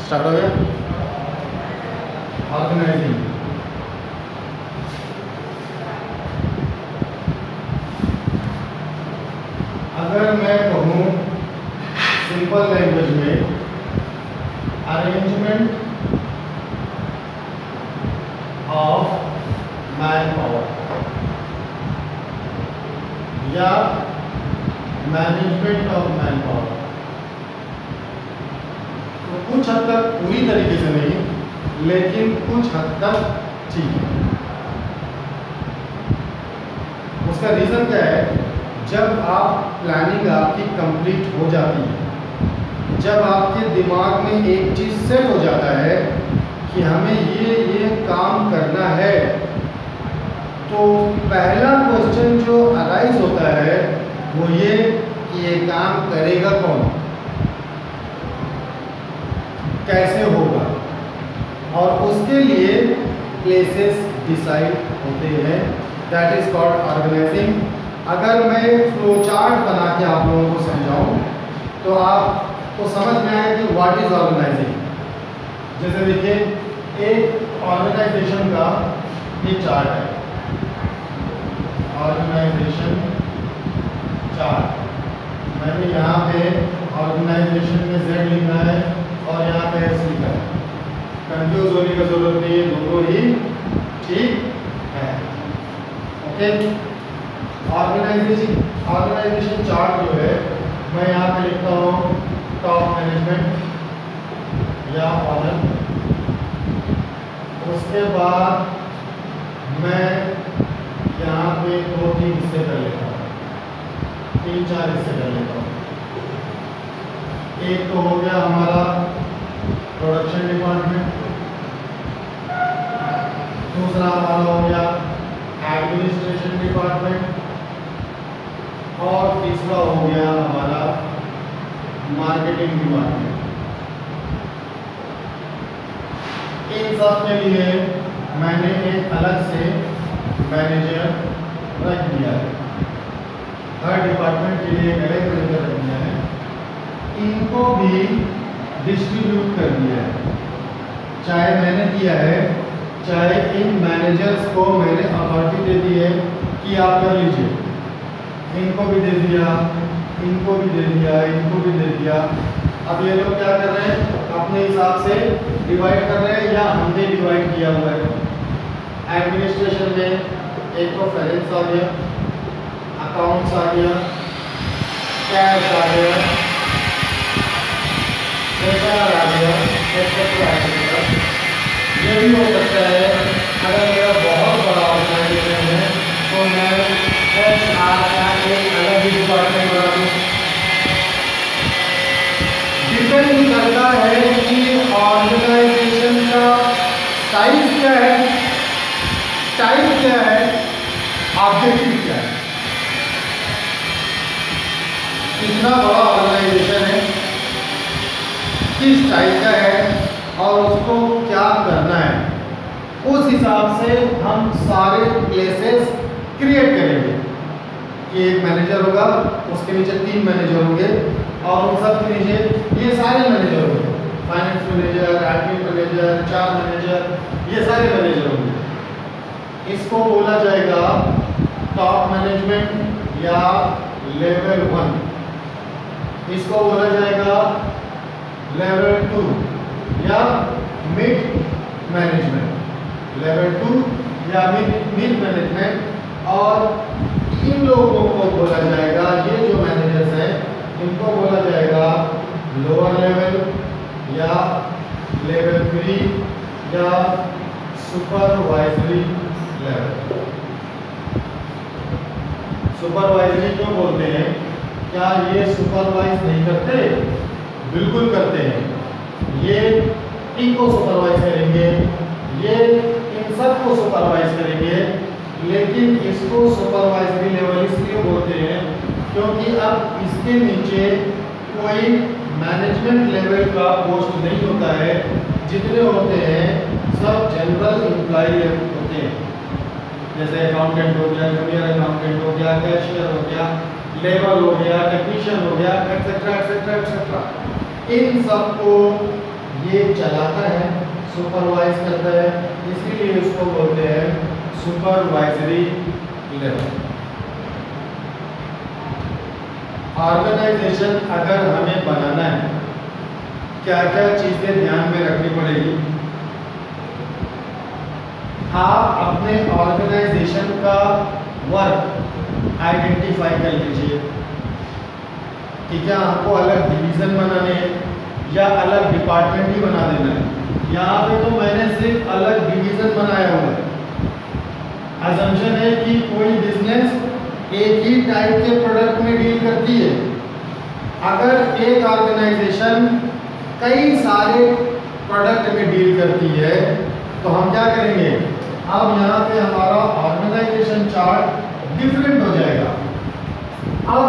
Start हो गया। Organising, अगर मैं कहूँ सिंपल लैंग्वेज में, अरेंजमेंट ऑफ मैन पावर या मैनेजमेंट ऑफ मैन पावर, तो कुछ हद तक पूरी तरीके से नहीं लेकिन कुछ हद तक ठीक है। उसका रीज़न क्या है? जब आप प्लानिंग आपकी कंप्लीट हो जाती है, जब आपके दिमाग में एक चीज़ सेट हो जाता है कि हमें ये काम करना है, तो पहला क्वेश्चन जो अराइज होता है वो ये कि ये काम करेगा कौन, कैसे होगा, और उसके लिए प्लेसेस डिसाइड होते हैं। That is called organising. अगर मैं फ्लो चार्ट बना के आप लोगों को समझाऊं तो आपको समझ में आए कि व्हाट इज ऑर्गेनाइजिंग। जैसे देखिए, एक ऑर्गेनाइजेशन का ये चार्ट है, ऑर्गेनाइजेशन चार्ट। मैंने यहाँ पे ऑर्गेनाइजेशन में Z लिखा है और यहाँ पे S लिखा है। कंफ्यूज होने की जरूरत नहीं है, दोनों ही ठीक है। ओके, ऑर्गेनाइजेशन चार्ट जो है, मैं यहाँ पे लिखता हूँ टॉप मैनेजमेंट या ऑनर। उसके बाद मैं यहाँ पे 2-3 हिस्से कर लेता हूँ, 3-4 हिस्से कर लेता हूँ। एक तो हो गया हमारा प्रोडक्शन डिपार्टमेंट, दूसरा हमारा हो गया एडमिनिस्ट्रेशन डिपार्टमेंट, और तीसरा हो गया हमारा मार्केटिंग डिपार्टमेंट। इन सब के लिए मैंने एक अलग से मैनेजर रख दिया है। हर डिपार्टमेंट के लिए एक अलग मैनेजर रख दिया है। इनको भी डिस्ट्रीब्यूट कर दिया है, चाहे मैंने किया है, चाहे इन मैनेजर्स को मैंने अथॉरिटी दे दी है कि आप कर लीजिए। इनको भी दे दिया, इनको भी दे दिया, इनको भी दे दिया। अब ये लोग क्या कर रहे हैं? अपने हिसाब से डिवाइड कर रहे हैं या हमने डिवाइड किया हुआ है। एडमिनिस्ट्रेशन में एक तो फाइनेंस आ गया, अकाउंट्स आ गया, कैश आ गया, HR आ गया, एक्सेट्रा आ गया। ये भी हो सकता है अगर मेरा बहुत बड़ा ऑर्गेनाइजेशन है तो मैं HR का एक अलग ही डिपार्टमेंट बना दूँ। डिपेंड करता है कि ऑर्गेनाइजेशन का साइज क्या है, टाइप क्या है, ऑब्जेक्टिव क्या है। कितना बड़ा ऑर्गेनाइजेशन है, किस टाइप का है और उसको क्या करना है, उस हिसाब से हम सारे प्लेसेस क्रिएट करेंगे कि एक मैनेजर होगा, उसके नीचे 3 मैनेजर होंगे और उन सब के नीचे ये सारे मैनेजर होंगे। Finance manager, admin manager, HR manager, ये सारे मैनेजर होंगे। इसको बोला जाएगा टॉप मैनेजमेंट या लेवल 1। इसको बोला जाएगा लेवल 2 या मिड मैनेजमेंट, लेवल 2 या मिड मैनेजमेंट। और इन लोगों को बोला जाएगा, ये जो मैनेजर्स हैं इनको बोला जाएगा लोअर लेवल या लेवल 3 या सुपरवाइजरी लेवल। सुपरवाइजरी क्यों बोलते हैं? क्या ये सुपरवाइज नहीं करते? बिल्कुल करते हैं। ये इनको सुपरवाइज करेंगे, ये इन सबको सुपरवाइज करेंगे, लेकिन इसको सुपरवाइजरी लेवल इसलिए बोलते हैं क्योंकि अब इसके नीचे कोई मैनेजमेंट लेवल का पोस्ट नहीं होता है। जितने होते हैं सब जनरल एम्प्लॉय होते हैं, जैसे अकाउंटेंट हो गया, जूनियर अकाउंटेंट हो गया, कैशियर हो गया, लेबर हो गया, टेक्नीशियन हो गया, एक्सेट्रा एक्सेट्रा एक्सेट्रा। इन सबको ये चलाता है, सुपरवाइज करता है, इसीलिए उसको बोलते हैं सुपरवाइजरी लेवल। ऑर्गेनाइजेशन अगर हमें बनाना है, क्या क्या चीजें ध्यान में रखनी पड़ेगी? आप अपने ऑर्गेनाइजेशन का वर्क आइडेंटिफाई कर लीजिए कि क्या आपको अलग डिवीजन बनाने हैं या अलग डिपार्टमेंट ही बना देना है। यहाँ पे तो मैंने सिर्फ अलग डिवीजन बनाया हुआ है। असम्पशन है कि कोई बिजनेस एक ही टाइप के प्रोडक्ट में डील करती है। अगर एक ऑर्गेनाइजेशन कई सारे प्रोडक्ट में डील करती है तो हम क्या करेंगे? अब यहाँ पे हमारा ऑर्गेनाइजेशन चार्ट डिफरेंट हो जाएगा। अब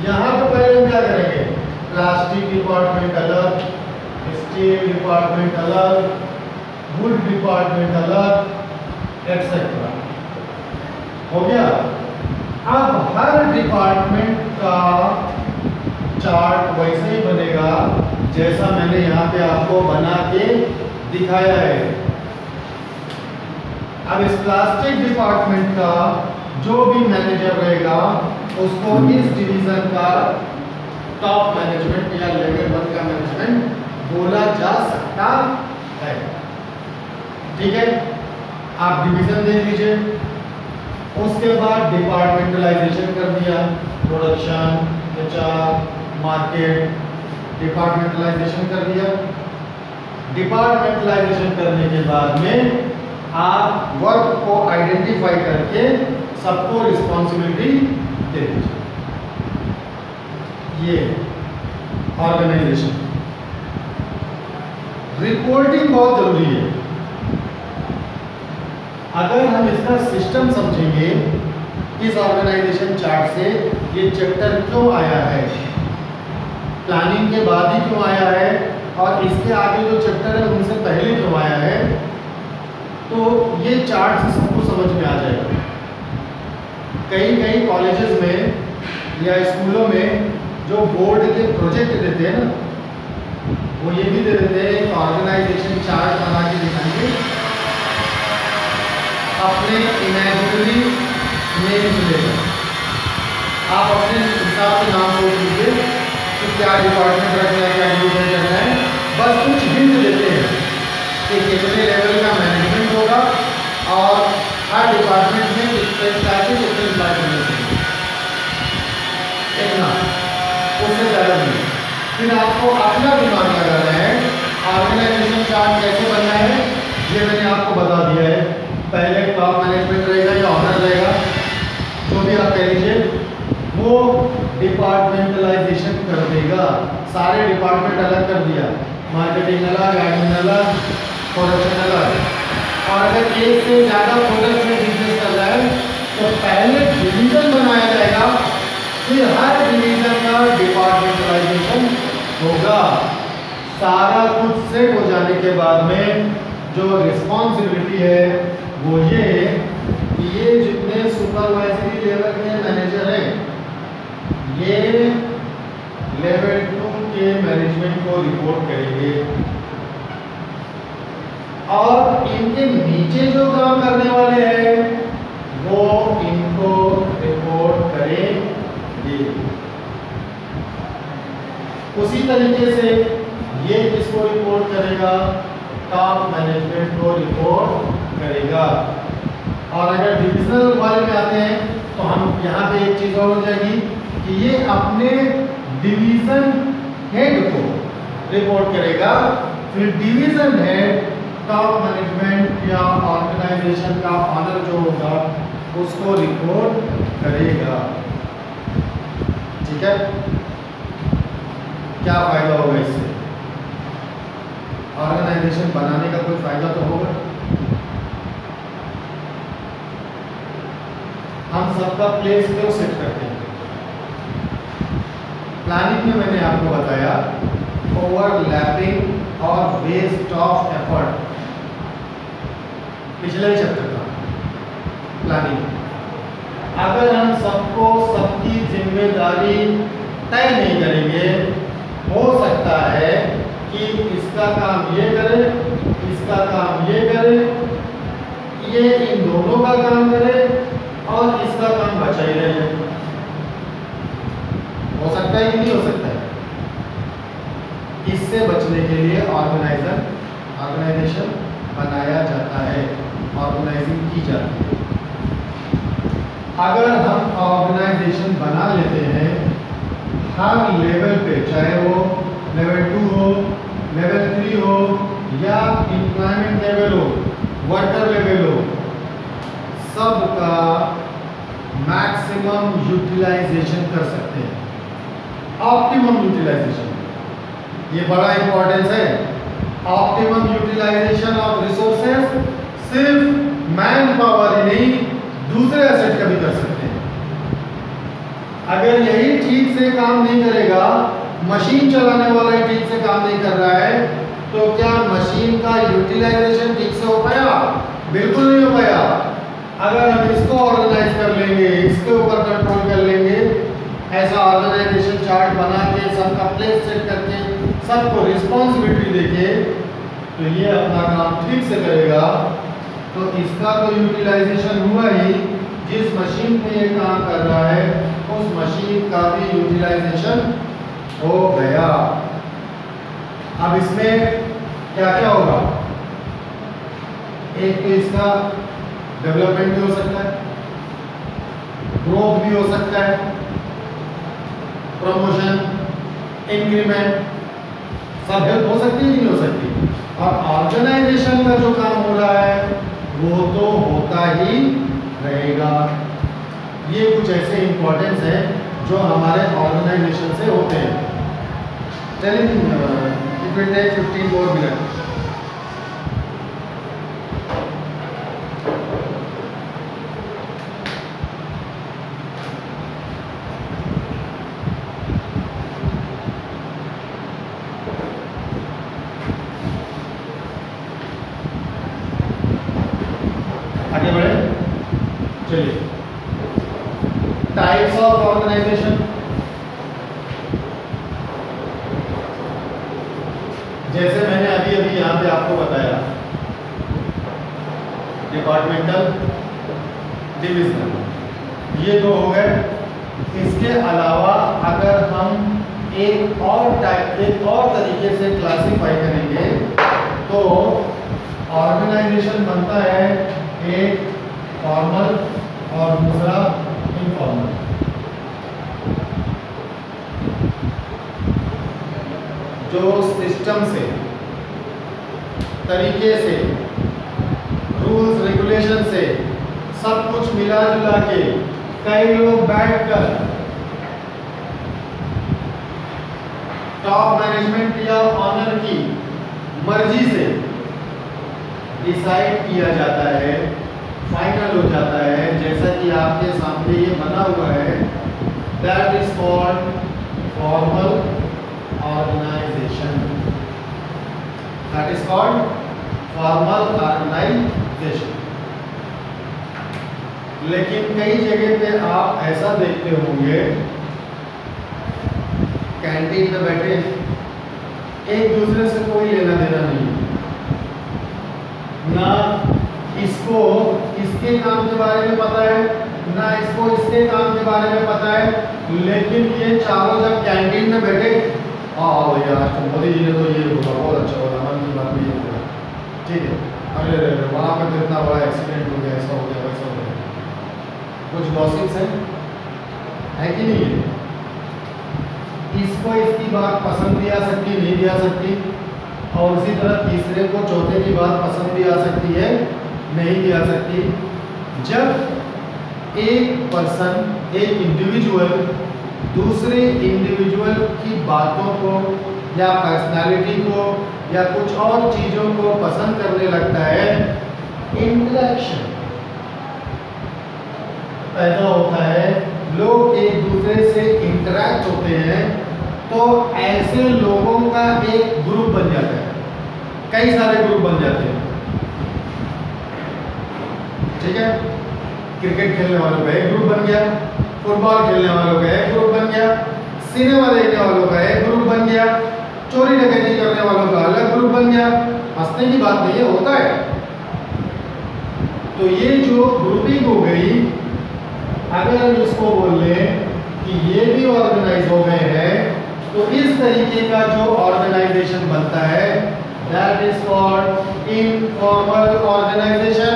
यहाँ पे पहले हम क्या करेंगे? प्लास्टिक डिपार्टमेंट अलग, स्टील डिपार्टमेंट अलग, वुड डिपार्टमेंट अलग, एक्सेट्रा। हो गया। अब हर डिपार्टमेंट का चार्ट वैसे ही बनेगा जैसा मैंने यहाँ पे आपको बना के दिखाया है। अब इस प्लास्टिक डिपार्टमेंट का जो भी मैनेजर रहेगा उसको इस डिवीजन का टॉप मैनेजमेंट या लेवल 1 का मैनेजमेंट बोला जा सकता है। ठीक है, आप डिवीजन देख लीजिए। उसके बाद डिपार्टमेंटलाइजेशन कर दिया, प्रोडक्शन, एचआर, मार्केट, डिपार्टमेंटलाइजेशन कर दिया। डिपार्टमेंटलाइजेशन करने के बाद में आप वर्क को आइडेंटिफाई करके सबको रिस्पॉन्सिबिलिटी दे दीजिए। ये ऑर्गेनाइजेशन। रिपोर्टिंग बहुत जरूरी है। अगर हम इसका सिस्टम समझेंगे, इस ऑर्गेनाइजेशन चार्ट से ये चैप्टर क्यों आया है, प्लानिंग के बाद ही क्यों आया है और इसके आगे जो चैप्टर है उनसे पहले क्यों आया है, तो ये चार्ट से सबको समझ में आ जाएगा। कई कॉलेजेस में या स्कूलों में जो बोर्ड के प्रोजेक्ट देते हैं ना, वो ये भी दे देते हैं कि ऑर्गेनाइजेशन चार्ट बना के दिखाएंगे, अपने इमेजिनरी नेम लेकर आप अपने हिसाब से नाम सोच लीजिए कि क्या डिपार्टमेंट रखना है, क्या डिवीजन करना है। बस कुछ हिंट देते हैं कि कितने लेवल का मैनेजमेंट होगा और हर डिपार्टमेंट में कितने एम्प्लॉय होने चाहिए, इतना, उससे ज़्यादा नहीं। फिर आपको अपना दिमाग लगाना है। ऑर्गेनाइजेशन चार्ट कैसे बनना है ये मैंने आपको बता दिया है। पहले टॉप मैनेजमेंट रहेगा या ऑनर रहेगा, जो भी आप कह लीजिए, वो डिपार्टमेंटलाइजेशन कर देगा। सारे डिपार्टमेंट अलग कर दिया, मार्केटिंग अलग, एडमिन अलग, प्रोडक्शन अलग। और अगर एक से ज़्यादा प्रोडक्ट में बिजनेस कर रहा है तो पहले डिवीजन बनाया जाएगा, फिर हर डिवीजन का डिपार्टमेंटलाइजेशन होगा। सारा कुछ सेट हो जाने के बाद में जो रिस्पॉन्सिबिलिटी है वो ये कि ये जितने सुपरवाइजरी लेवल के मैनेजर हैं, ये लेवल 2 के मैनेजमेंट को रिपोर्ट करेंगे और इनके नीचे जो काम करने वाले हैं वो इनको रिपोर्ट करेंगे। उसी तरीके से ये किसको रिपोर्ट करेगा? टॉप मैनेजमेंट को रिपोर्ट करेगा। और अगर डिविजनल वाले में आते हैं तो हम यहाँ पे एक चीज़ और हो जाएगी कि ये अपने डिवीजन हेड को रिपोर्ट करेगा, फिर डिवीजन हेड टॉप मैनेजमेंट या ऑर्गेनाइजेशन का ऑनर जो होगा उसको रिपोर्ट करेगा। ठीक है, क्या फायदा होगा इससे? ऑर्गेनाइजेशन बनाने का कोई फायदा तो होगा। हम सबका प्लेस क्यों सेट करते हैं? प्लानिंग में मैंने आपको बताया ओवरलैपिंग और वेस्ट ऑफ एफर्ट, पिछले चैप्टर का प्लानिंग। अगर हम सबको सबकी जिम्मेदारी तय नहीं करेंगे, हो सकता है कि इसका इसका काम ये करे, इसका काम ये करे, ये इन दोनों का काम करे और इसका काम बचा ही रहे। हो सकता है कि नहीं हो सकता है? इससे बचने के लिए ऑर्गेनाइजेशन बनाया जाता है, ऑर्गेनाइजिंग की जाती है। अगर हम ऑर्गेनाइजेशन बना लेते हैं हर लेवल पे, चाहे वो लेवल 2 हो, लेवल 3 हो या एम्प्लॉयमेंट लेवल हो, वर्कर लेवल हो, सबका मैक्सिमम यूटिलाइजेशन कर सकते हैं, ऑप्टिमम यूटिलाइजेशन। ये बड़ा इंपॉर्टेंस है। ऑप्टिमम यूटिलाइजेशन ऑफ रिसोर्सेज सिर्फ मैन पावर ही नहीं, दूसरे एसेट का भी कर सकते हैं। अगर यही ठीक से काम नहीं करेगा, मशीन चलाने वाला ही ठीक से काम नहीं कर रहा है, तो क्या मशीन का यूटिलाइजेशन ठीक से हो पाया? बिल्कुल नहीं हो पाया। अगर हम इसको ऑर्गेनाइज कर लेंगे, इसके ऊपर कंट्रोल कर लेंगे, ऐसा ऑर्गेनाइजेशन चार्ट बना के सबका प्लेस सेट करके सबको रिस्पॉन्सिबिलिटी देके, तो ये अपना काम ठीक से करेगा, तो इसका तो यूटिलाइजेशन हुआ ही। जिस मशीन पे ये काम कर रहा है उस मशीन का भी यूटिलाइजेशन हो गया। अब इसमें क्या क्या होगा? एक तो इसका डेवलपमेंट भी हो सकता है, ग्रोथ भी हो सकता है, प्रमोशन, इंक्रीमेंट, सब हेल्प हो सकती है कि नहीं हो सकती? और ऑर्गेनाइजेशन का जो काम हो रहा है वो तो होता ही रहेगा। ये कुछ ऐसे इंपॉर्टेंस है जो हमारे ऑर्गेनाइजेशन से होते हैं। Telling it will take 15 more minutes। आगे बढ़े, चलिए। टाइप्स ऑफ ऑर्गेनाइजेशन, जैसे मैंने अभी अभी यहाँ पे आपको बताया, डिपार्टमेंटल, डिविजनल, ये दो हो गए। इसके अलावा अगर हम एक और तरीके से क्लासिफाई करेंगे तो ऑर्गेनाइजेशन बनता है एक फॉर्मल और दूसरा इनफॉर्मल। जो सिस्टम से, तरीके से, रूल्स रेगुलेशन से सब कुछ मिला जुला के कई लोग बैठकर टॉप मैनेजमेंट या ऑनर की मर्जी से डिसाइड किया जाता है, फाइनल हो जाता है, जैसा कि आपके सामने ये बना हुआ है, that is called formal organisation. That is called formal organisation. लेकिन कई जगह पे आप ऐसा देखते होंगे, कैंटीन में बैठे एक दूसरे से कोई लेना देना नहीं, ना इसको इसके काम के बारे में पता है, ना इसको इसके काम के बारे में पता है, लेकिन ये चारों जब कैंटीन में बैठे, आओ यार तो मोदी जी ने तो ये बोला, बहुत अच्छा बोला, मन की बात में ये बोला, ठीक है, अरे वहाँ पे तो इतना बड़ा एक्सीडेंट हो गया, ऐसा हो गया, वैसा हो गया, कुछ गॉसिप्स है कि नहीं है? इसको इसकी बात पसंद भी आ सकती, नहीं भी आ सकती, और उसी तरह तीसरे को चौथे की बात पसंद भी आ सकती है, नहीं भी आ सकती। जब एक पर्सन, एक इंडिविजुअल दूसरे इंडिविजुअल की बातों को या पर्सनालिटी को या कुछ और चीज़ों को पसंद करने लगता है, इंटरेक्शन पैदा होता है, लोग एक दूसरे से इंटरैक्ट होते हैं, तो ऐसे लोगों का एक ग्रुप बन जाता है, कई सारे ग्रुप बन जाते हैं, ठीक है। क्रिकेट खेलने वालों का एक ग्रुप बन गया, फुटबॉल खेलने वालों का एक ग्रुप बन गया, सिनेमा देखने वालों का एक ग्रुप बन गया, चोरी डकैती करने वालों का अलग ग्रुप बन हंसने की बात नहीं है, होता है। तो ये जो ग्रुपिंग हो गई, अगर हम इसको बोल लें कि ये भी ऑर्गेनाइज हो गए हैं, तो इस तरीके का जो ऑर्गेनाइजेशन बनता है that is called informal organisation,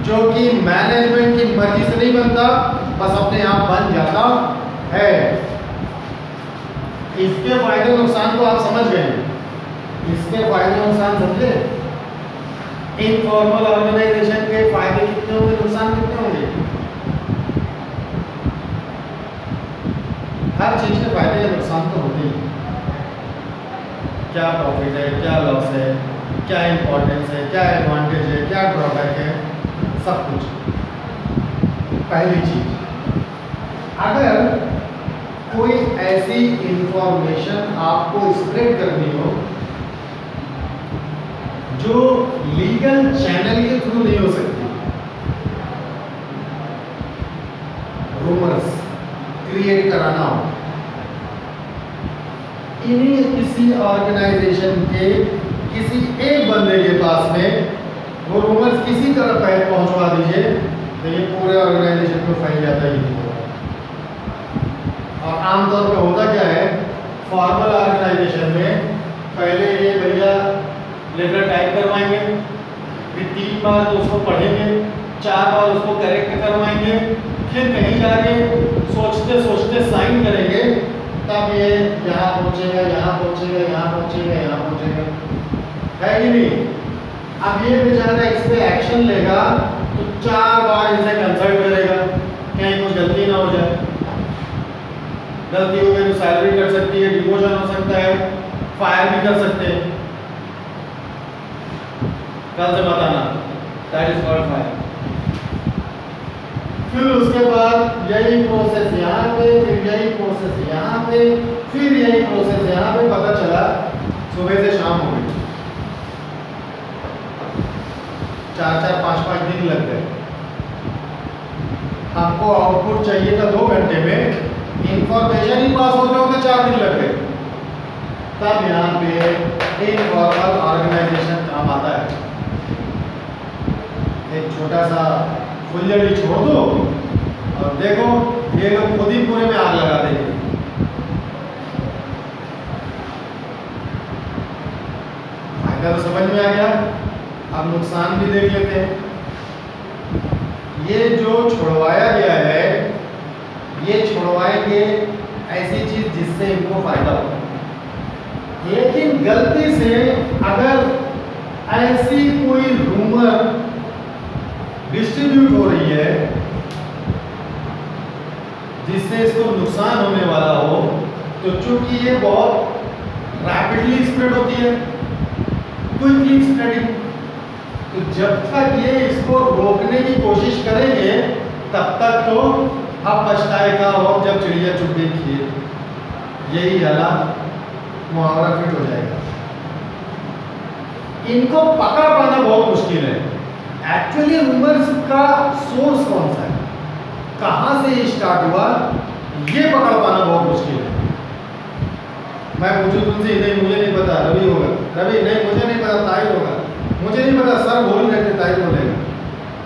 जो कि मैनेजमेंट की मर्जी से नहीं बनता, बस अपने आप बन जाता है। इसके फायदे नुकसान तो आप समझ गए, इसके फायदे नुकसान समझे। इनफॉर्मल ऑर्गेनाइजेशन के फायदे कितने होंगे, नुकसान कितने होंगे। हर चीज के फायदे या नुकसान तो होते ही, क्या प्रॉफिट है, क्या लॉस है, क्या इंपॉर्टेंस है, क्या एडवांटेज है, क्या ड्रॉबैक है, सब कुछ। पहली चीज, अगर कोई ऐसी इंफॉर्मेशन आपको स्प्रेड करनी हो जो लीगल चैनल के थ्रू नहीं हो सकती, रूमर्स क्रिएट कराना हो, इन्हीं किसी ऑर्गेनाइजेशन के किसी एक बंदे के पास में वो रूमर्स किसी तरह पहुंचवा दीजिए, तो ये पूरे ऑर्गेनाइजेशन में फैल जाता ही नहीं होगा। और आमतौर पे होता क्या है, फॉर्मल ऑर्गेनाइजेशन में पहले ये भैया लेटर टाइप करवाएंगे, फिर 3 बार तो उसको पढ़ेंगे, 4 बार उसको करेक्ट करवाएंगे, फिर कहीं जाके सोचते सोचते साइन करेंगे, तब ये यहाँ पहुँचेगा, यहाँ पहुँचेगा, यहाँ पहुँचेगा, यहाँ पहुँचेगा, है कि नहीं। अब ये बेचारा इस पे एक्शन लेगा तो 4 बार इसे कंसल्ट करेगा, कहीं कुछ गलती ना हो जाए। गलती हो गई तो सैलरी कट सकती है, डिमोशन हो सकता है, फायर भी कर सकते हैं। कल से बताना, दैट इज कॉल्ड फायर। फिर उसके बाद यही प्रोसेस यहाँ पे, फिर यही प्रोसेस यहाँ पे, फिर यही प्रोसेस यहाँ पे, पता चला सुबह से शाम हो गई, 4-4, 5-5 दिन लग गए। आपको आउटपुट चाहिए था 2 घंटे में, इंफॉर्मेशन ही पास होते होते 4 दिन लग गए। तब यहाँ पे इनफॉर्मल ऑर्गेनाइजेशन काम आता है। एक छोटा सा फुलझड़ी छोड़ दो और देखो ये लोग खुद ही पूरे में आग लगा देंगे। फायदा तो समझ में आ गया, अब नुकसान भी देख लेते हैं। ये जो छुड़वाया गया है, ये छुड़वाएंगे ऐसी चीज जिससे इनको फायदा हो, लेकिन गलती से अगर ऐसी कोई रूमर डिस्ट्रीब्यूट हो रही है जिससे इसको नुकसान होने वाला हो, तो चूंकि ये बहुत रैपिडली स्प्रेड होती है, क्विकली स्प्रेडिंग, तो जब तक ये इसको रोकने की कोशिश करेंगे तब तक तो अब पछताएगा और जब चिड़िया चुग गई खेत, यही हालात मुहावरा फिट हो जाएगा। इनको पकड़ पाना बहुत मुश्किल है। एक्चुअली रूमर्स का सोर्स कौन सा है, कहाँ से ये स्टार्ट हुआ, ये पकड़ पाना बहुत मुश्किल है। मैं पूछूं तुमसे, नहीं मुझे नहीं पता, रवि होगा, रवि नहीं मुझे नहीं पता, ताहिर होगा, मुझे नहीं पता, सर बोल रहे थे ताहिर बोलेगा,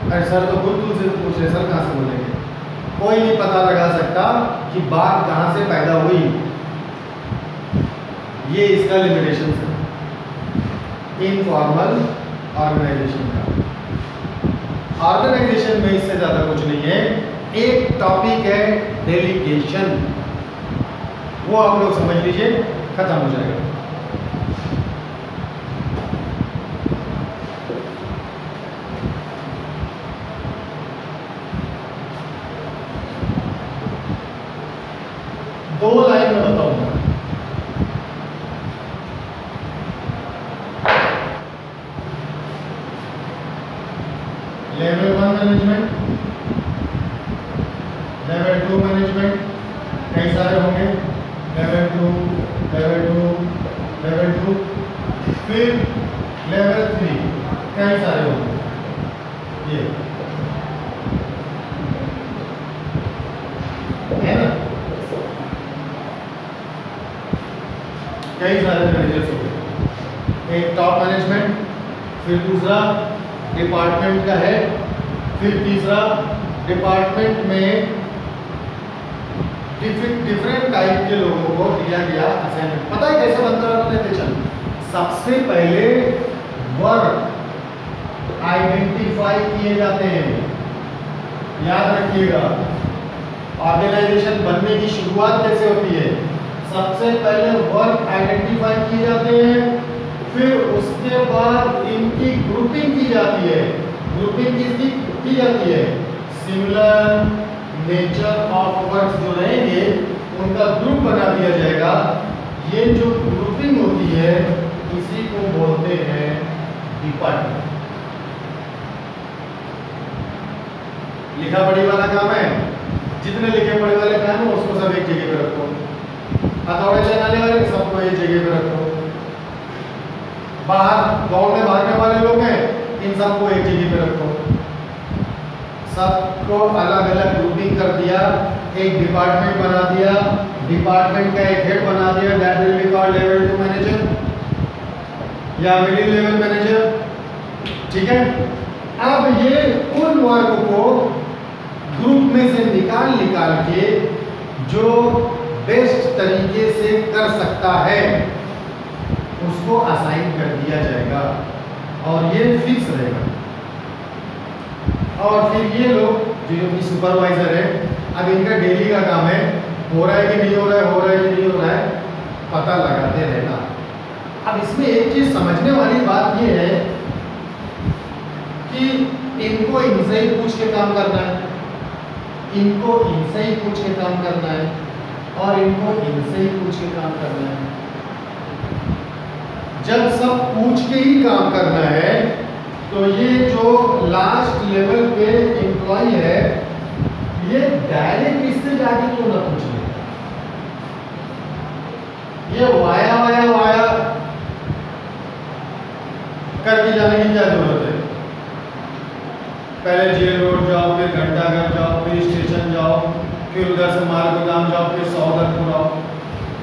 अरे सर तो खुद तुमसे पूछ रहे, सर कहाँ से बोलेंगे। कोई नहीं पता लगा सकता कि बात कहाँ से पैदा हुई, ये इसका लिमिटेशन है इनफॉर्मल ऑर्गेनाइजेशन का। ऑर्गेनाइजेशन में इससे ज़्यादा कुछ नहीं है। एक टॉपिक है डेलीगेशन, वो आप लोग समझ लीजिए, खत्म हो जाएगा। दो लाइन में बताऊंगा। लेवल 1 मैनेजमेंट, लेवल 2 मैनेजमेंट, कई सारे होंगे, लेवल 2, फिर लेवल 3, कई सारे होंगे। ये है ना, कई सारे मैनेजर्स होंगे। एक टॉप मैनेजमेंट, फिर दूसरा डिपार्टमेंट का हेड, फिर तीसरा डिपार्टमेंट में डिफरेंट टाइप के लोगों को दिया गया असाइनमेंट। पता है कैसे बनता है? चल, सबसे पहले वर्क आइडेंटिफाई किए जाते हैं। याद रखिएगा, ऑर्गेनाइजेशन बनने की शुरुआत कैसे होती है? सबसे पहले वर्क आइडेंटिफाई किए जाते हैं, फिर उसके बाद इनकी ग्रुपिंग की जाती है। ग्रुपिंग किसकी की जाती है? सिमिलर नेचर ऑफ वर्क्स जो रहेंगे उनका ग्रुप बना दिया जाएगा। ये जो ग्रुपिंग होती है इसी को बोलते हैं डिपार्टमेंट। लिखा पढ़ी वाला काम है, जितने लिखे पढ़े वाले काम है उसको सब एक जगह पे रखो। हथौड़े चलाने वाले सबको एक जगह पे रखो। बाहर दौड़ने भागने वाले लोग हैं, इन सबको एक जगह पे रखो। सबको अलग अलग ग्रुपिंग कर दिया, एक डिपार्टमेंट बना दिया, डिपार्टमेंट का एक हेड बना दिया, that will be called level 2 manager या मिडिल लेवल मैनेजर। ठीक है, अब ये उन वर्क को ग्रुप में से निकाल के जो बेस्ट तरीके से कर सकता है उसको असाइन कर दिया जाएगा और ये फिक्स रहेगा। और फिर ये लोग जो कि सुपरवाइजर है, अब इनका डेली का काम है, हो रहा है कि नहीं हो रहा है, हो रहा है कि नहीं हो रहा है, पता लगाते रहना। अब इसमें एक चीज समझने वाली बात ये है कि इनको इनसे ही पूछ के काम करना है, इनको इनसे ही पूछ के काम करना है और इनको इनसे ही पूछ के काम करना है। जब सब पूछ के ही काम करना है तो ये जो लास्ट लेवल पे एम्प्लॉय है ये डायरेक्ट इससे जाके क्यों ना पूछ ले? ये वाया करके जाने की क्या जरूरत है? पहले जेल रोड जाओ, फिर घंटाघर जाओ, फिर स्टेशन जाओ, फिर उधर से माल गोदाम जाओ, फिर सौदरपुर आओ।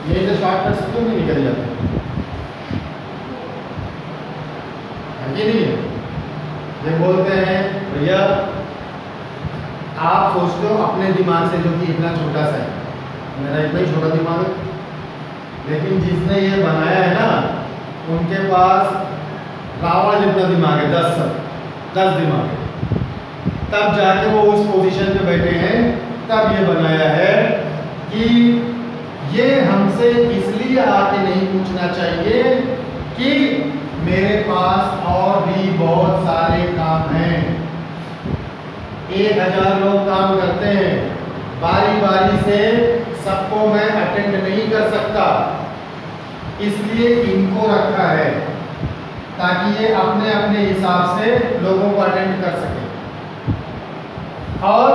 यही तो शॉर्टकट से क्यों नहीं निकल जाते? ये नहीं है। ये बोलते हैं भैया आप सोचते हो अपने दिमाग से जो कि इतना छोटा सा है, मेरा इतना ही छोटा दिमाग है, लेकिन जिसने ये बनाया है ना उनके पास रावण जितना दिमाग है, 10 दिमाग है। तब जाके वो उस पोजीशन पे बैठे हैं, तब ये बनाया है कि ये हमसे इसलिए आके नहीं पूछना चाहिए कि मेरे पास और भी बहुत सारे काम हैं। 1000 लोग काम करते हैं, बारी बारी से सबको मैं अटेंड नहीं कर सकता, इसलिए इनको रखा है ताकि ये अपने अपने हिसाब से लोगों को अटेंड कर सके। और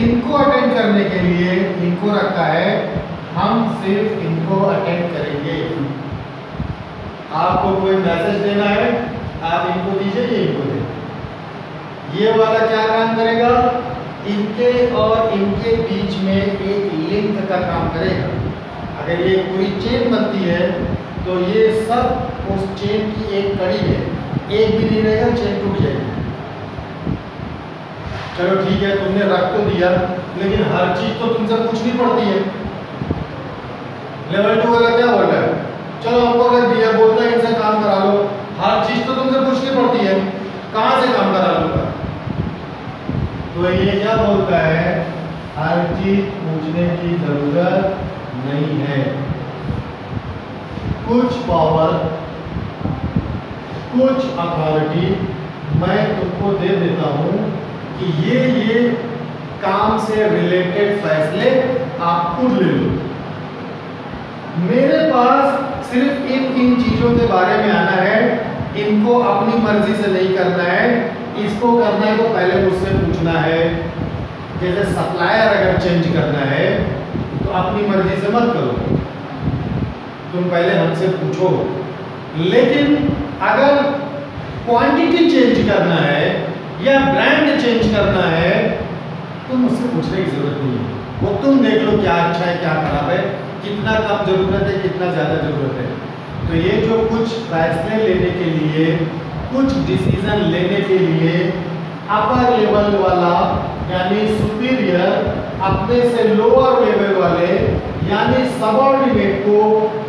इनको अटेंड करने के लिए इनको रखा है, हम सिर्फ इनको अटेंड करेंगे। आपको कोई मैसेज देना है आप इनको दीजिए, ये इनको दें। ये वाला क्या काम करेगा? इनके और इनके बीच में एक लिंक का काम करेगा। अगर ये पूरी चेन बनती है तो ये सब उस चेन की एक कड़ी है, एक भी नहीं रहेगा, चेन टूट जाएगी। चलो ठीक है, तुमने रख तो दिया, लेकिन हर चीज तो तुमसे पूछनी पड़ती है। लेवल 2 वाला क्या बोल रहा है? चलो हमको रख दिया, बोलता है इनसे काम करा लो, हर चीज तो तुमसे पूछनी पड़ती है, कहाँ से काम करा लूंगा? तो ये क्या बोलता है? हर चीज पूछने की जरूरत नहीं है। कुछ पावर, कुछ अथॉरिटी मैं तुमको दे देता हूं कि ये काम से रिलेटेड फैसले आप खुद ले लो। मेरे पास सिर्फ इन चीजों के बारे में आना है, इनको अपनी मर्जी से नहीं करना है। इसको करना है तो पहले मुझसे पूछना है। जैसे सप्लायर अगर चेंज करना है तो अपनी मर्जी से मत करो, तुम पहले हमसे पूछो। लेकिन अगर क्वांटिटी चेंज करना है या ब्रांड चेंज करना है तो मुझसे पूछने की जरूरत नहीं है। वो तुम देख लो क्या अच्छा है क्या खराब है, कितना कम जरूरत है कितना ज़्यादा जरूरत है। तो ये जो कुछ फैसले लेने के लिए कुछ डिसीजन लेने के लिए अपर लेवल वाला यानी सुपीरियर अपने से लोअर लेवल वाले यानी सबऑर्डिनेट को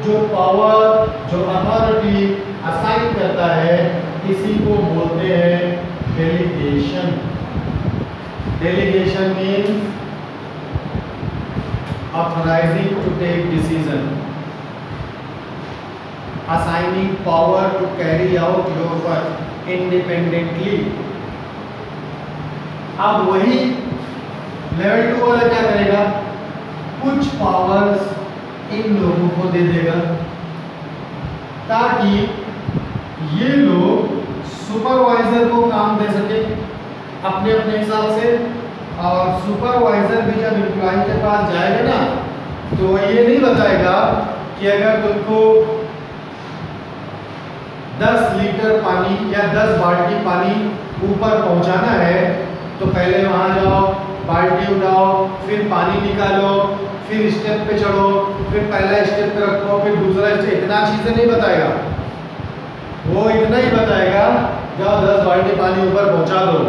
जो पावर, जो अथॉरिटी असाइन करता है, इसी को बोलते हैं delegation. Delegation means authorizing to take decision, assigning power to carry out your work independently। अब वही लेवल 2 वाला क्या करेगा, कुछ पावर्स इन लोगों को दे देगा ताकि ये लोग सुपरवाइजर को काम दे सके अपने अपने हिसाब से। और सुपरवाइजर भी जब एम्प्लॉय के पास जाएगा ना, तो वो ये नहीं बताएगा कि अगर तुमको 10 लीटर पानी या 10 बाल्टी पानी ऊपर पहुंचाना है तो पहले वहां जाओ, बाल्टी उठाओ, फिर पानी निकालो, फिर स्टेप पे चढ़ो, फिर पहला स्टेप पे रखो, फिर दूसरा स्टेप। इतना चीजें नहीं बताएगा, वो इतना ही बताएगा जाओ 10 बाल्टी पानी ऊपर पहुंचा दो।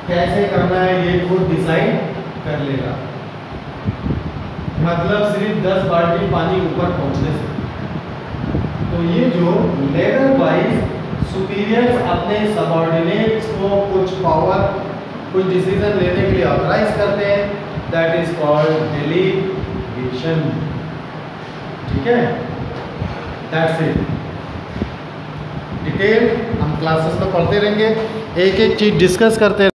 कैसे करना है ये खुद डिसाइड कर लेगा। मतलब सिर्फ 10 बाल्टी पानी ऊपर पहुंचने से। तो ये जो लेवल वाइज सुपीरियर्स अपने सबऑर्डिनेट्स को कुछ पावर, कुछ डिसीजन लेने के लिए ऑथराइज करते हैं, दैट इज कॉल्ड डेलीगेशन। ठीक है, दैट्स इट। डिटेल हम क्लासेस में पढ़ते रहेंगे, एक एक चीज डिस्कस करते